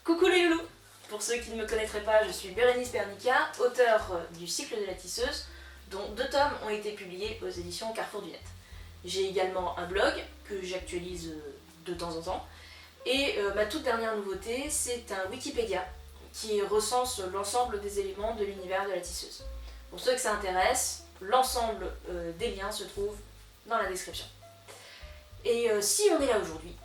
Coucou les loulous! Pour ceux qui ne me connaîtraient pas, je suis Bérénice Pernica, auteure du cycle de la tisseuse, dont 2 tomes ont été publiés aux éditions Carrefour du Net. J'ai également un blog que j'actualise de temps en temps, et ma toute dernière nouveauté, c'est un Wikipédia qui recense l'ensemble des éléments de l'univers de la tisseuse. Pour ceux que ça intéresse, l'ensemble des liens se trouve dans la description. Et si on est là aujourd'hui,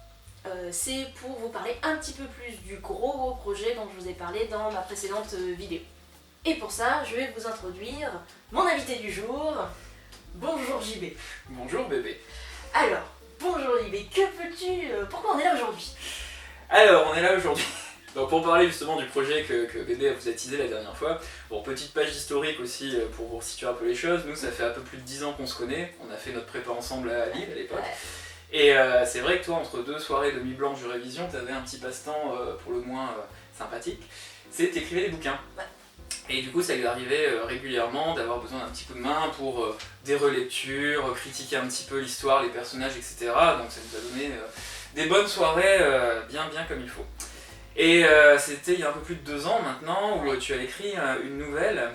c'est pour vous parler un petit peu plus du gros projet dont je vous ai parlé dans ma précédente vidéo. Et pour ça, je vais vous introduire mon invité du jour. Bonjour JB. Bonjour bébé. Alors, bonjour JB, que peux-tu... pourquoi on est là aujourd'hui? Alors, on est là aujourd'hui donc pour parler justement du projet que bébé vous a teasé la dernière fois. Bon, petite page historique aussi pour vous situer un peu les choses. Nous, ça fait un peu plus de 10 ans qu'on se connaît. On a fait notre prépa ensemble à Lille à l'époque. Ouais. Et c'est vrai que toi, entre 2 soirées de nuit blanche de révision, t'avais un petit passe-temps pour le moins sympathique. C'est t'écrivais des bouquins. Ouais. Et du coup, ça lui arrivait régulièrement d'avoir besoin d'un petit coup de main pour des relectures, critiquer un petit peu l'histoire, les personnages, etc. Donc ça nous a donné des bonnes soirées bien comme il faut. Et c'était il y a un peu plus de 2 ans maintenant où tu as écrit une nouvelle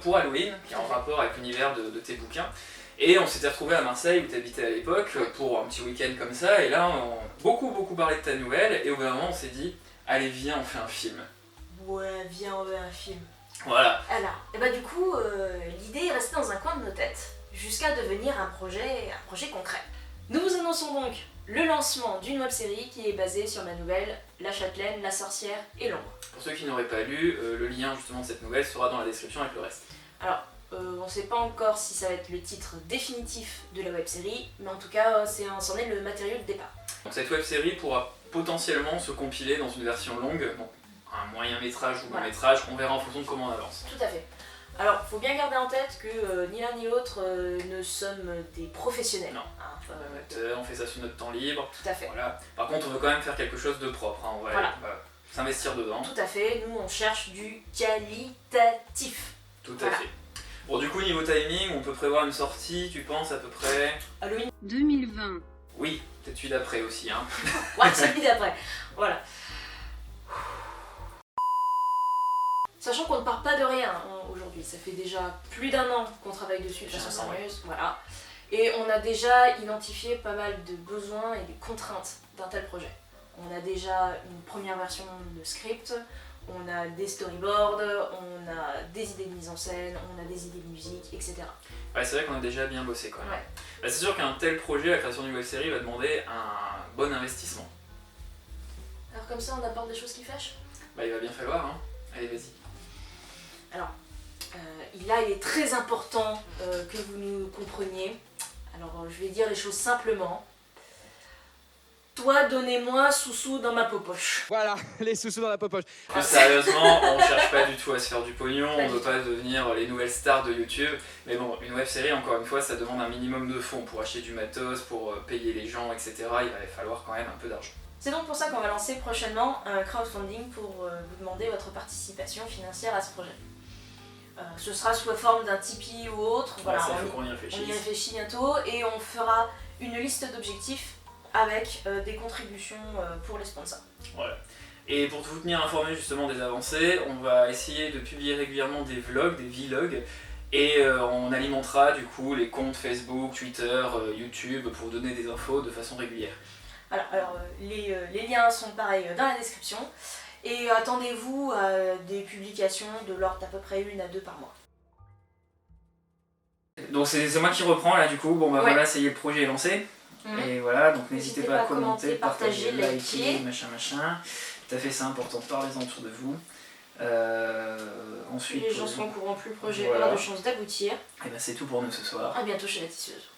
pour Halloween, qui est en rapport avec l'univers de tes bouquins. Et on s'était retrouvés à Marseille où tu habitais à l'époque pour un petit week-end comme ça. Et là, on a beaucoup parlé de ta nouvelle. Et au bout d'un moment, on s'est dit, allez, viens, on fait un film. Ouais, viens, on fait un film. Voilà. Alors, et bah du coup, l'idée est restée dans un coin de nos têtes, jusqu'à devenir un projet concret. Nous vous annonçons donc le lancement d'une web-série qui est basée sur ma nouvelle La Châtelaine, la Sorcière et l'Ombre. Pour ceux qui n'auraient pas lu, le lien justement de cette nouvelle sera dans la description avec le reste. Alors, on sait pas encore si ça va être le titre définitif de la web-série, mais en tout cas, c'en est le matériau de départ. Donc cette web-série pourra potentiellement se compiler dans une version longue, donc un moyen métrage ou long métrage, on verra en fonction de comment on avance. Tout à fait. Alors, faut bien garder en tête que ni l'un ni l'autre ne sommes des professionnels. Non. Hein, On fait ça sur notre temps libre. tout à fait. Voilà. Par contre, on veut quand même faire quelque chose de propre, hein. On va s'investir dedans. Tout à fait. Nous, on cherche du qualitatif. Tout à Voilà. fait. Bon, du coup, niveau timing, on peut prévoir une sortie, tu penses à peu près? Halloween 2020. Oui, peut-être celui d'après aussi, hein. Ouais, celui d'après. Voilà. Sachant qu'on ne part pas de rien aujourd'hui, ça fait déjà plus d'1 an qu'on travaille dessus de façon sérieuse, voilà. Et on a déjà identifié pas mal de besoins et des contraintes d'un tel projet. On a déjà une première version de script, on a des storyboards, on a des idées de mise en scène, on a des idées de musique, etc. Ouais, c'est vrai qu'on a déjà bien bossé quand même. Ouais. Bah, c'est sûr qu'un tel projet, la création d'une web-série, va demander un bon investissement. Alors comme ça on aborde des choses qui fâchent. Bah, il va bien falloir, hein. Allez, vas-y. Alors, il est très important que vous nous compreniez. Alors, je vais dire les choses simplement. Toi, donnez-moi sous-sous dans ma popoche. Voilà, les sous-sous dans la popoche. Plus sérieusement, on cherche pas du tout à se faire du pognon, on veut pas devenir les nouvelles stars de YouTube. Mais bon, une web-série, encore une fois, ça demande un minimum de fonds pour acheter du matos, pour payer les gens, etc. Il va falloir quand même un peu d'argent. C'est donc pour ça qu'on va lancer prochainement un crowdfunding pour vous demander votre participation financière à ce projet. Ce sera sous la forme d'un Tipeee ou autre. Voilà, Ça, il faut qu'on y réfléchisse. on y réfléchit bientôt et on fera une liste d'objectifs avec des contributions pour les sponsors. Voilà. Et pour vous tenir informé justement des avancées, on va essayer de publier régulièrement des vlogs, des vlogs, et on alimentera du coup les comptes Facebook, Twitter, YouTube pour vous donner des infos de façon régulière. Voilà, alors les liens sont pareils dans la description. Et attendez-vous à des publications de l'ordre d'à peu près 1 à 2 par mois. Donc c'est moi qui reprends là du coup, bon bah Ouais. voilà, ça y est, le projet est lancé. Et voilà, donc n'hésitez pas à commenter, partager, liker. machin. Tout à fait, c'est important, parlez-en autour de vous. Ensuite, Les gens seront au courant, plus le projet voilà. aura de chances d'aboutir. Et ben c'est tout pour nous ce soir. À bientôt chez la tisseuse.